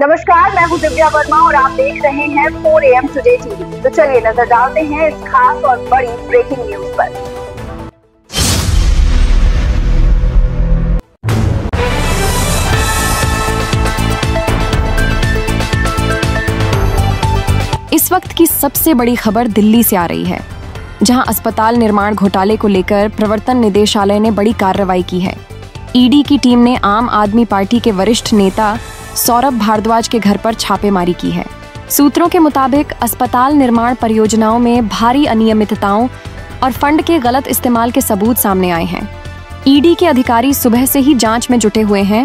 नमस्कार, मैं हूं दिव्या वर्मा और आप देख रहे हैं 4 AM टुडे टीवी। तो चलिए नजर डालते हैं इस खास और बड़ी ब्रेकिंग न्यूज पर। इस वक्त की सबसे बड़ी खबर दिल्ली से आ रही है, जहां अस्पताल निर्माण घोटाले को लेकर प्रवर्तन निदेशालय ने बड़ी कार्रवाई की है। ईडी की टीम ने आम आदमी पार्टी के वरिष्ठ नेता सौरभ भारद्वाज के घर पर छापेमारी की है। सूत्रों के मुताबिक अस्पताल निर्माण परियोजनाओं में भारी अनियमितताओं और फंड के गलत इस्तेमाल के सबूत सामने आए हैं। ईडी के अधिकारी सुबह से ही जांच में जुटे हुए हैं।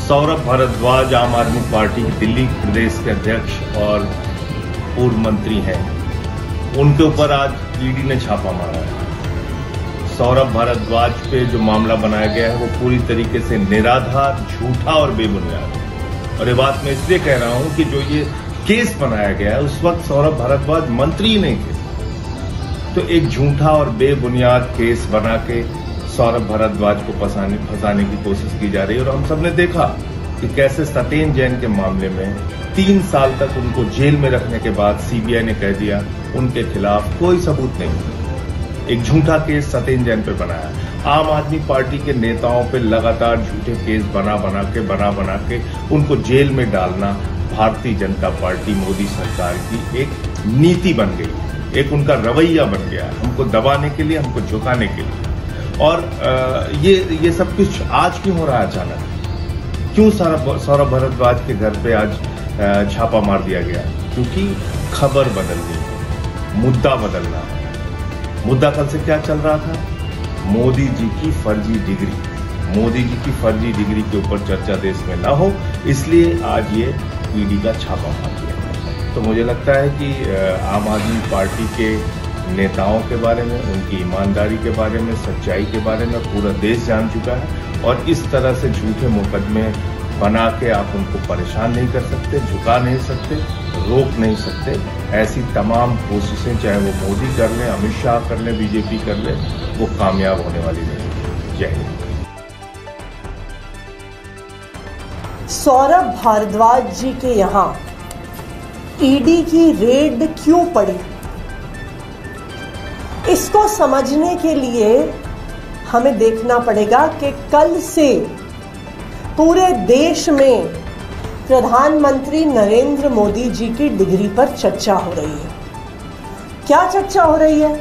सौरभ भारद्वाज आम आदमी पार्टी दिल्ली प्रदेश के अध्यक्ष और पूर्व मंत्री हैं। उनके ऊपर आज ईडी ने छापा मारा है। सौरभ भारद्वाज पे जो मामला बनाया गया है वो पूरी तरीके से निराधार, झूठा और बेबुनियाद है। और ये बात मैं इसलिए कह रहा हूं कि जो ये केस बनाया गया है उस वक्त सौरभ भारद्वाज मंत्री ही नहीं थे। तो एक झूठा और बेबुनियाद केस बना के सौरभ भारद्वाज को फंसाने की कोशिश की जा रही है। और हम सबने देखा कि कैसे सत्येंद्र जैन के मामले में 3 साल तक उनको जेल में रखने के बाद सीबीआई ने कह दिया उनके खिलाफ कोई सबूत नहीं। एक झूठा केस सत्येंद्र जैन पे बनाया। आम आदमी पार्टी के नेताओं पे लगातार झूठे केस बना बना के उनको जेल में डालना भारतीय जनता पार्टी मोदी सरकार की एक नीति बन गई, एक उनका रवैया बन गया, हमको दबाने के लिए, हमको झुकाने के लिए। और ये सब कुछ आज क्यों हो रहा है अचानक? क्यों सौरभ भारद्वाज के घर पे आज छापा मार दिया गया? क्योंकि खबर बदलनी है, मुद्दा बदलना है। मुद्दा कल से क्या चल रहा था? मोदी जी की फर्जी डिग्री। मोदी जी की फर्जी डिग्री के ऊपर चर्चा देश में ना हो, इसलिए आज ये ईडी का छापा मार दिया। तो मुझे लगता है कि आम आदमी पार्टी के नेताओं के बारे में, उनकी ईमानदारी के बारे में, सच्चाई के बारे में पूरा देश जान चुका है। और इस तरह से झूठे मुकदमे बना के आप उनको परेशान नहीं कर सकते, झुका नहीं सकते, रोक नहीं सकते। ऐसी तमाम कोशिशें चाहे वो मोदी कर ले, अमित शाह कर ले, बीजेपी कर ले, वो कामयाब होने वाली नहीं। जय हिंद। सौरभ भारद्वाज जी के यहाँ ईडी की रेड क्यों पड़ी? इसको समझने के लिए हमें देखना पड़ेगा कि कल से पूरे देश में प्रधानमंत्री नरेंद्र मोदी जी की डिग्री पर चर्चा हो रही है। क्या चर्चा हो रही है?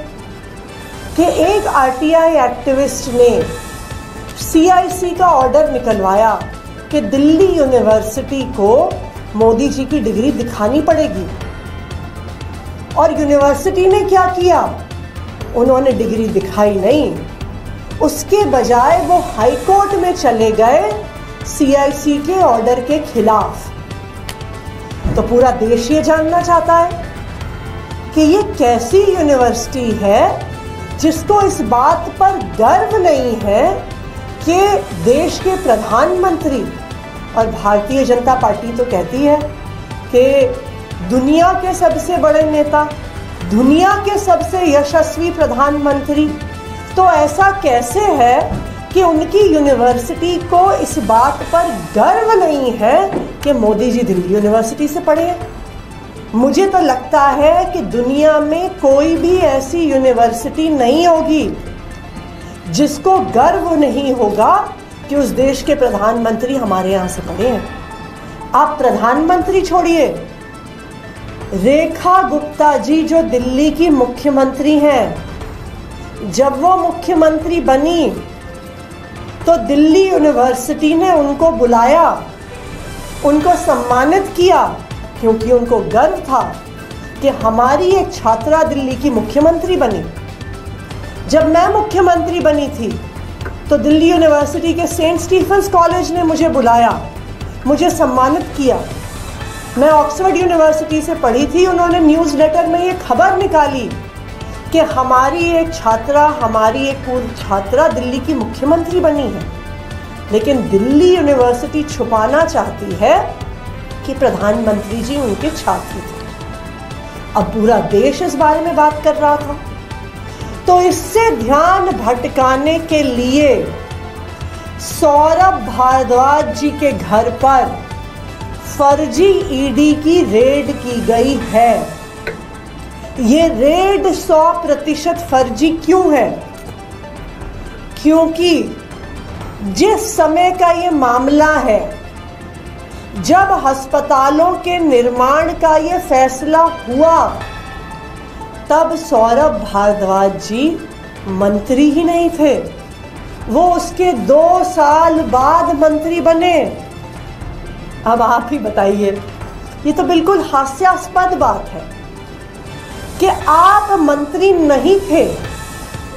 कि एक आरटीआई एक्टिविस्ट ने सीआईसी का ऑर्डर निकलवाया कि दिल्ली यूनिवर्सिटी को मोदी जी की डिग्री दिखानी पड़ेगी। और यूनिवर्सिटी ने क्या किया? उन्होंने डिग्री दिखाई नहीं, उसके बजाय वो हाई कोर्ट में चले गए सीआईसी के ऑर्डर के खिलाफ। तो पूरा देश ये जानना चाहता है कि ये कैसी यूनिवर्सिटी है जिसको इस बात पर गर्व नहीं है कि देश के प्रधानमंत्री, और भारतीय जनता पार्टी तो कहती है कि दुनिया के सबसे बड़े नेता, दुनिया के सबसे यशस्वी प्रधानमंत्री, तो ऐसा कैसे है कि उनकी यूनिवर्सिटी को इस बात पर गर्व नहीं है कि मोदी जी दिल्ली यूनिवर्सिटी से पढ़े हैं? मुझे तो लगता है कि दुनिया में कोई भी ऐसी यूनिवर्सिटी नहीं होगी जिसको गर्व नहीं होगा कि उस देश के प्रधानमंत्री हमारे यहाँ से पढ़े हैं। आप प्रधानमंत्री छोड़िए, रेखा गुप्ता जी जो दिल्ली की मुख्यमंत्री हैं, जब वो मुख्यमंत्री बनी तो दिल्ली यूनिवर्सिटी ने उनको बुलाया, उनको सम्मानित किया, क्योंकि उनको गर्व था कि हमारी एक छात्रा दिल्ली की मुख्यमंत्री बनी। जब मैं मुख्यमंत्री बनी थी तो दिल्ली यूनिवर्सिटी के सेंट स्टीफेंस कॉलेज ने मुझे बुलाया, मुझे सम्मानित किया। मैं ऑक्सफोर्ड यूनिवर्सिटी से पढ़ी थी, उन्होंने न्यूज़ लेटर में ये खबर निकाली कि हमारी एक छात्रा, हमारी एक पूर्व छात्रा दिल्ली की मुख्यमंत्री बनी है। लेकिन दिल्ली यूनिवर्सिटी छुपाना चाहती है कि प्रधानमंत्री जी उनके छात्र थे। अब पूरा देश इस बारे में बात कर रहा था। तो इससे ध्यान भटकाने के लिए सौरभ भारद्वाज जी के घर पर फर्जी ईडी की रेड की गई है। ये रेड 100% फर्जी क्यों है? क्योंकि जिस समय का ये मामला है, जब अस्पतालों के निर्माण का ये फैसला हुआ, तब सौरभ भारद्वाज जी मंत्री ही नहीं थे, वो उसके 2 साल बाद मंत्री बने। अब आप ही बताइए, ये तो बिल्कुल हास्यास्पद बात है कि आप मंत्री नहीं थे,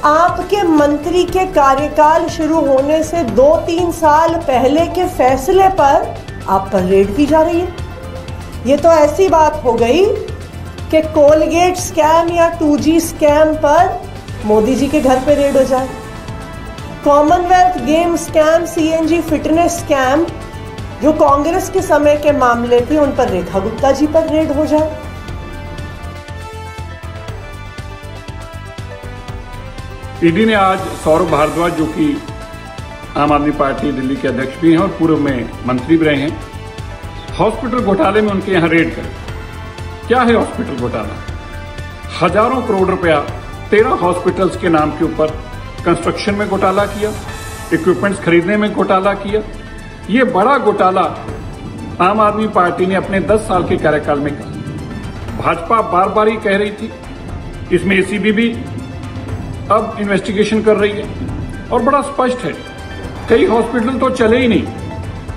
आपके मंत्री के कार्यकाल शुरू होने से 2-3 साल पहले के फैसले पर आप पर रेड की जा रही है। ये तो ऐसी बात हो गई कि कोलगेट स्कैम या 2G स्कैम पर मोदी जी के घर पे रेड हो जाए, Commonwealth game scam, CNG fitness scam जो कांग्रेस के समय के मामले थे, उन पर रेखा गुप्ता जी पर रेड हो जाए। ईडी ने आज सौरभ भारद्वाज, जो कि आम आदमी पार्टी दिल्ली के अध्यक्ष भी हैं और पूर्व में मंत्री भी रहे हैं, हॉस्पिटल घोटाले में उनके यहां रेड करे। क्या है हॉस्पिटल घोटाला? हजारों करोड़ रुपया 13 हॉस्पिटल्स के नाम के ऊपर कंस्ट्रक्शन में घोटाला किया, इक्विपमेंट्स खरीदने में घोटाला किया। ये बड़ा घोटाला आम आदमी पार्टी ने अपने 10 साल के कार्यकाल में किया। भाजपा बार बार ही कह रही थी, इसमें ACB भी अब इन्वेस्टिगेशन कर रही है और बड़ा स्पष्ट है, कई हॉस्पिटल तो चले ही नहीं।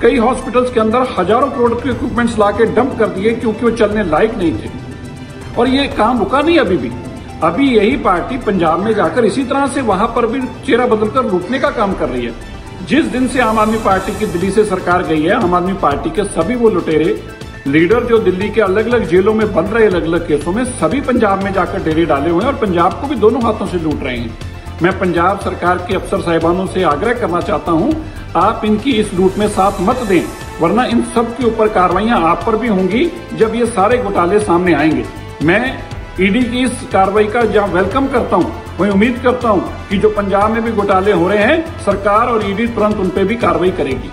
कई हॉस्पिटल्स के अंदर हजारों करोड़ के इक्विपमेंट्स लाके डंप कर दिए क्योंकि वो चलने लायक नहीं थे। और ये काम रुका नहीं अभी भी। अभी यही पार्टी पंजाब में जाकर इसी तरह से वहां पर भी चेहरा बदलकर लूटने का काम कर रही है। जिस दिन से आम आदमी पार्टी की दिल्ली से सरकार गई है, आम आदमी पार्टी के सभी वो लुटेरे लीडर जो दिल्ली के अलग अलग जेलों में बंद रहे, अलग अलग केसों में, सभी पंजाब में जाकर डेरे डाले हुए हैं और पंजाब को भी दोनों हाथों से लूट रहे हैं। मैं पंजाब सरकार के अफसर साहिबानों से आग्रह करना चाहता हूं, आप इनकी इस लूट में साथ मत दें, वरना इन सब के ऊपर कार्रवाइयां आप पर भी होंगी जब ये सारे घोटाले सामने आएंगे। मैं ईडी की इस कार्रवाई का जहां वेलकम करता हूं, वहीं उम्मीद करता हूं कि जो पंजाब में भी घोटाले हो रहे हैं, सरकार और ईडी तुरंत उन पर भी कार्रवाई करेगी।